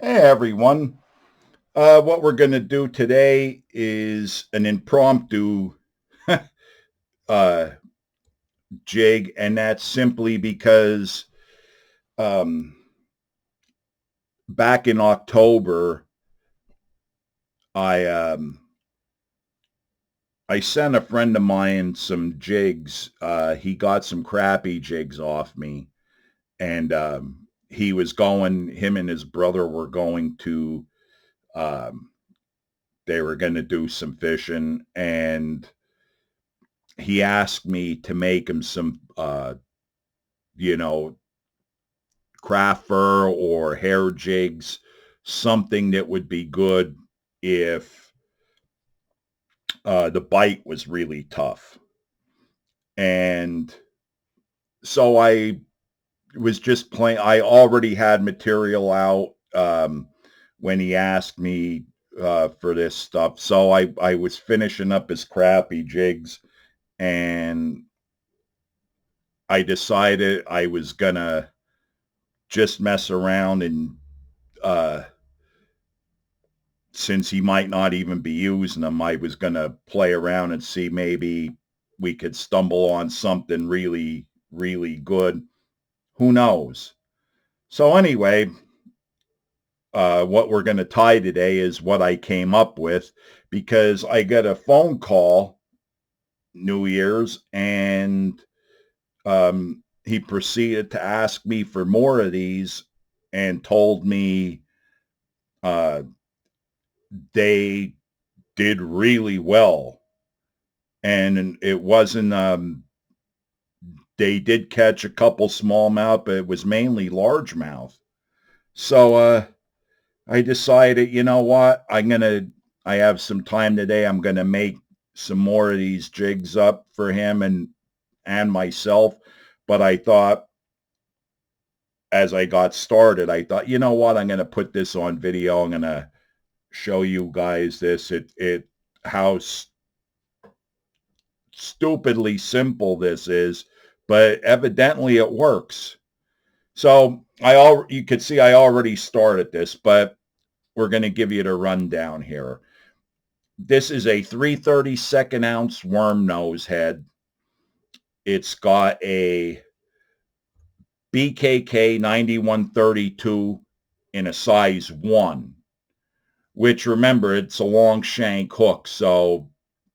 Hey everyone. What we're going to do today is an impromptu uh, jig, and that's simply because um, back in October, I um, I sent a friend of mine some jigs. He got some crappy jigs off me, and he was going. Him and his brother were going to. Um, they were going to do some fishing, and he asked me to make him some, you know, craft fur or hair jigs, something that would be good if the bite was really tough. And so I was just playing. I already had material out when he asked me for this stuff. So I was finishing up his crappy jigs, and I decided I was gonna just mess around and uh, since he might not even be using them, I was going to play around and see maybe we could stumble on something really, really good. Who knows? So anyway, what we're going to tie today is what I came up with because I got a phone call New Year's and he proceeded to ask me for more of these and told me uh, they did really well. And it wasn't, they did catch a couple smallmouth, but it was mainly largemouth. So I decided, you know what, I have some time today. I'm going to make some more of these jigs up for him and myself. But I thought, as I got started, I thought, you know what, I'm going to put this on video. I'm going to show you guys this. How stupidly simple this is, but evidently it works. So you could see I already started this, but we're going to give you the rundown here. This is a 3/32 ounce worm nose head. It's got a BKK 9132 in a size 1, which, remember, it's a long shank hook, so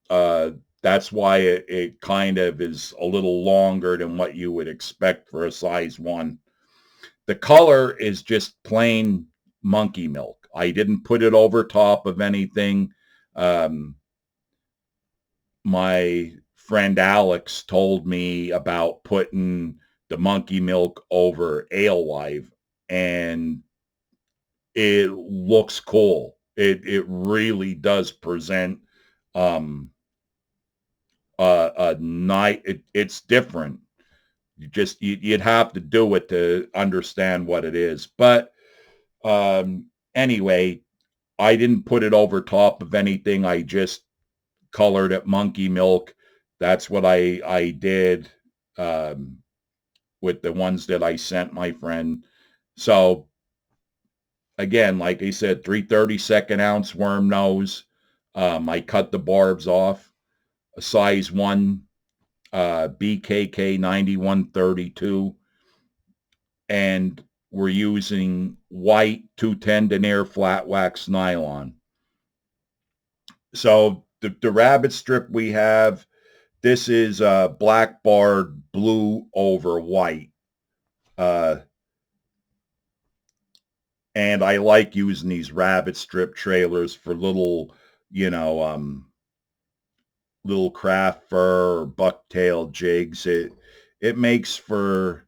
uh, that's why it kind of is a little longer than what you would expect for a size 1. The color is just plain monkey milk. I didn't put it over top of anything. Um, my friend Alex told me about putting the monkey milk over alewife, and it looks cool. It really does present a night. It's different. You'd have to do it to understand what it is. But anyway, I didn't put it over top of anything. I just colored it monkey milk. That's what I did um, with the ones that I sent my friend. So again, like I said, 3/32 ounce worm nose. I cut the barbs off. A size 1 BKK 9132, and we're using white 210 denier flat wax nylon. So the rabbit strip we have, this is black barred blue over white. Uh, and I like using these rabbit strip trailers for little, you know, little craft fur or bucktail jigs. It makes for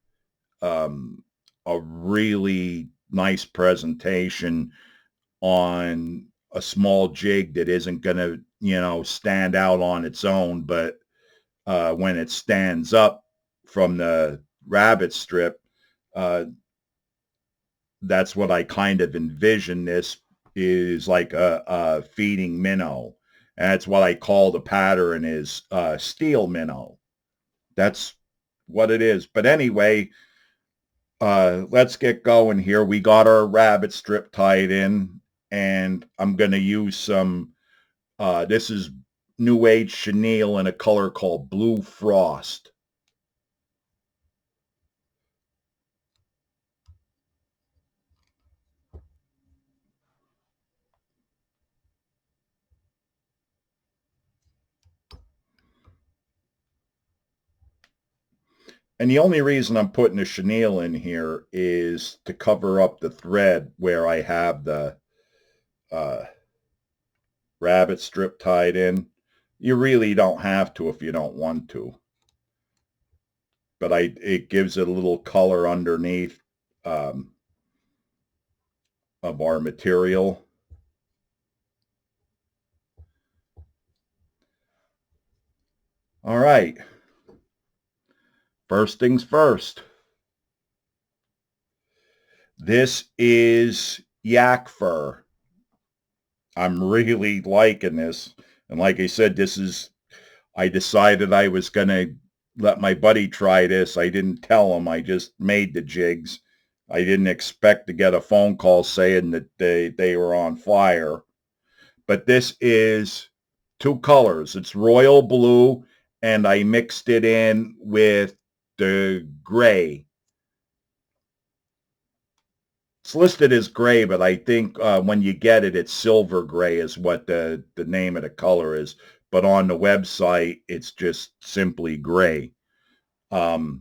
um, a really nice presentation on a small jig that isn't going to, stand out on its own, but when it stands up from the rabbit strip, uh, that's what I kind of envision this is like a feeding minnow. And that's what I call the pattern is steel minnow. That's what it is. But anyway, Let's get going here. We got our rabbit strip tied in, and I'm going to use some, this is New Age chenille in a color called Blue Frost. And the only reason I'm putting the chenille in here is to cover up the thread where I have the uh, rabbit strip tied in. You really don't have to if you don't want to. But it gives it a little color underneath um, of our material. All right. First things first. This is yak fur. I'm really liking this. And like I said, I decided I was going to let my buddy try this. I didn't tell him. I just made the jigs. I didn't expect to get a phone call saying that they were on fire. But this is two colors. It's royal blue, and I mixed it in with the gray. It's listed as gray, but I think when you get it, it's silver gray is what the name of the color is. But on the website, it's just simply gray. But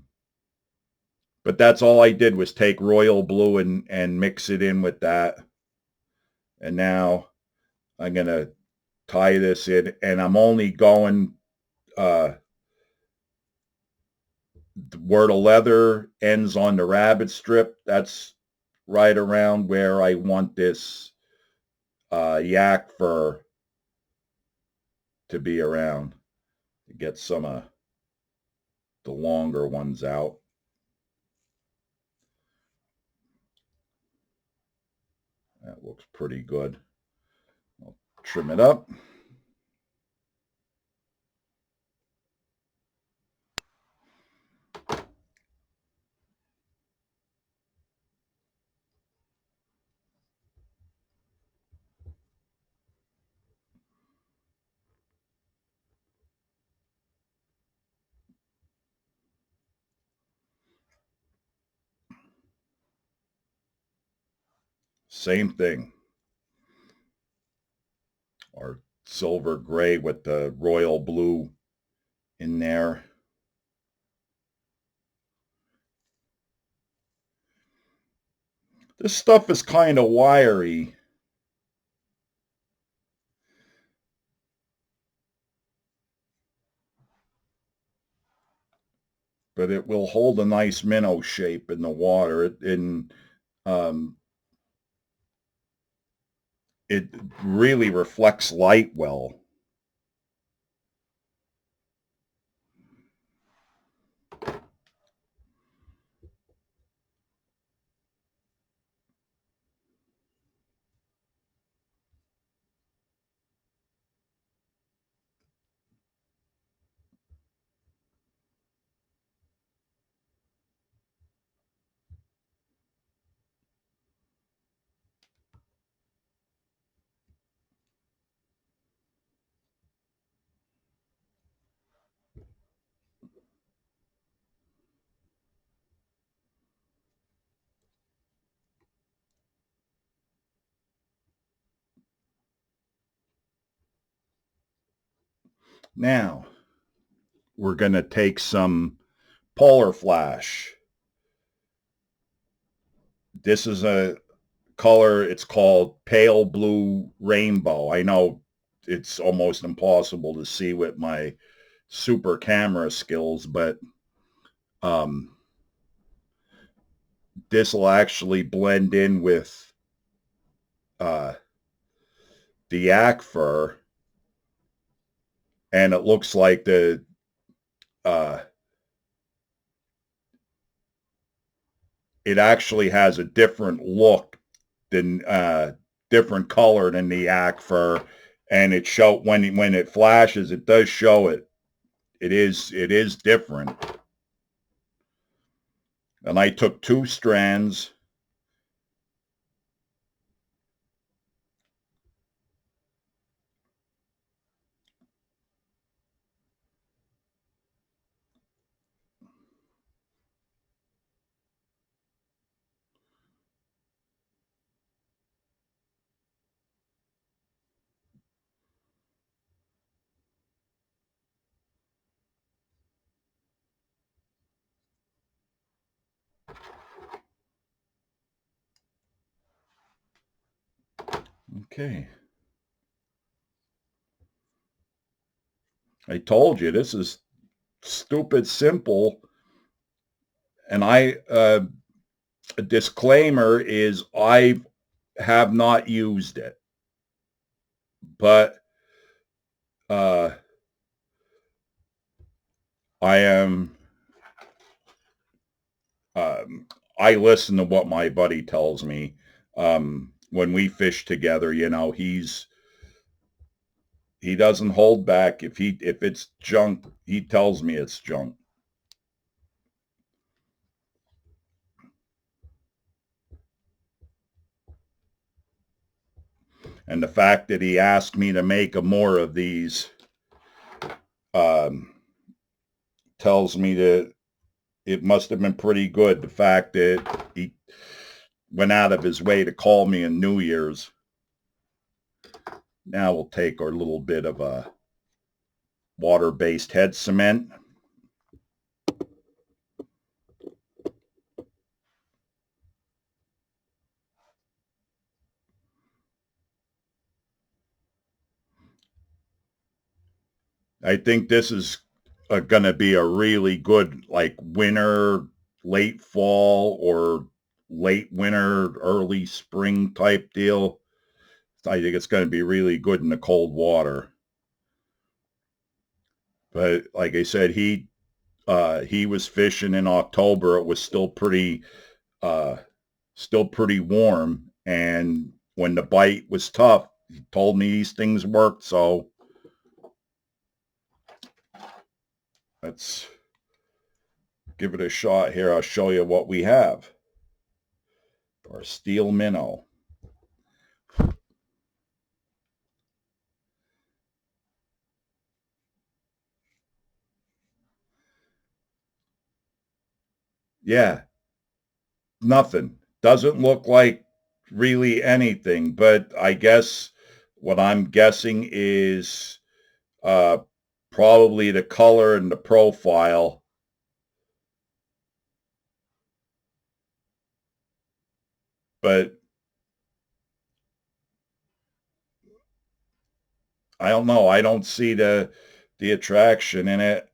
that's all I did was take royal blue and mix it in with that. And now I'm going to tie this in, and I'm only going where the leather ends on the rabbit strip. That's right around where I want this yak fur to be around, to get some of the longer ones out. That looks pretty good. I'll trim it up. Same thing. Our silver gray with the royal blue in there. This stuff is kind of wiry. But it will hold a nice minnow shape in the water. Um, it really reflects light well. Now, we're going to take some polar flash. This is a color, it's called pale blue rainbow. I know it's almost impossible to see with my super camera skills, but this will actually blend in with uh, the yak fur, and it looks like uh, it actually has a different look than different color than the yak fur, and it show when it flashes, it does show it. It is different. And I took 2 strands. Okay. I told you this is stupid simple. And a disclaimer is I have not used it, but uh, I am. Um, I listen to what my buddy tells me. When we fish together, he doesn't hold back. If it's junk, he tells me it's junk. And the fact that he asked me to make more of these um, tells me that it must have been pretty good. The fact that he went out of his way to call me in New Year's. Now we'll take our little bit of a water-based head cement. I think this is going to be a really good like winter, late fall, or late winter, early spring type deal. I think it's going to be really good in the cold water. But like I said, he was fishing in October. It was uh, still pretty warm, and when the bite was tough, he told me these things worked. So let's give it a shot here. I'll show you what we have. Our steel minnow. Yeah, nothing. Doesn't look like really anything, but I guess what I'm guessing is uh, probably the color and the profile. But I don't know. I don't see the attraction in it.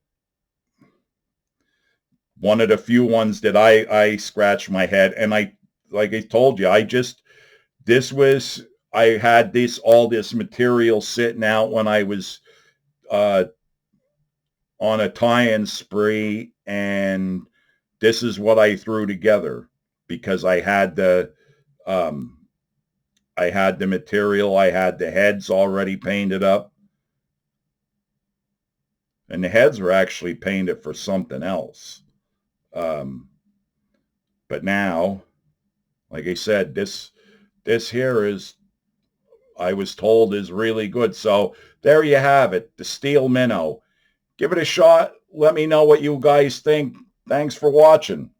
One of the few ones that I scratched my head, and I like I told you, this was I had all this material sitting out when I was uh, on a tie-in spree, and this is what I threw together because um, I had the material, I had the heads already painted up, and the heads were actually painted for something else. Um, but now, like I said, this here is I was told is really good. So there you have it, the steel minnow. Give it a shot. Let me know what you guys think. Thanks for watching.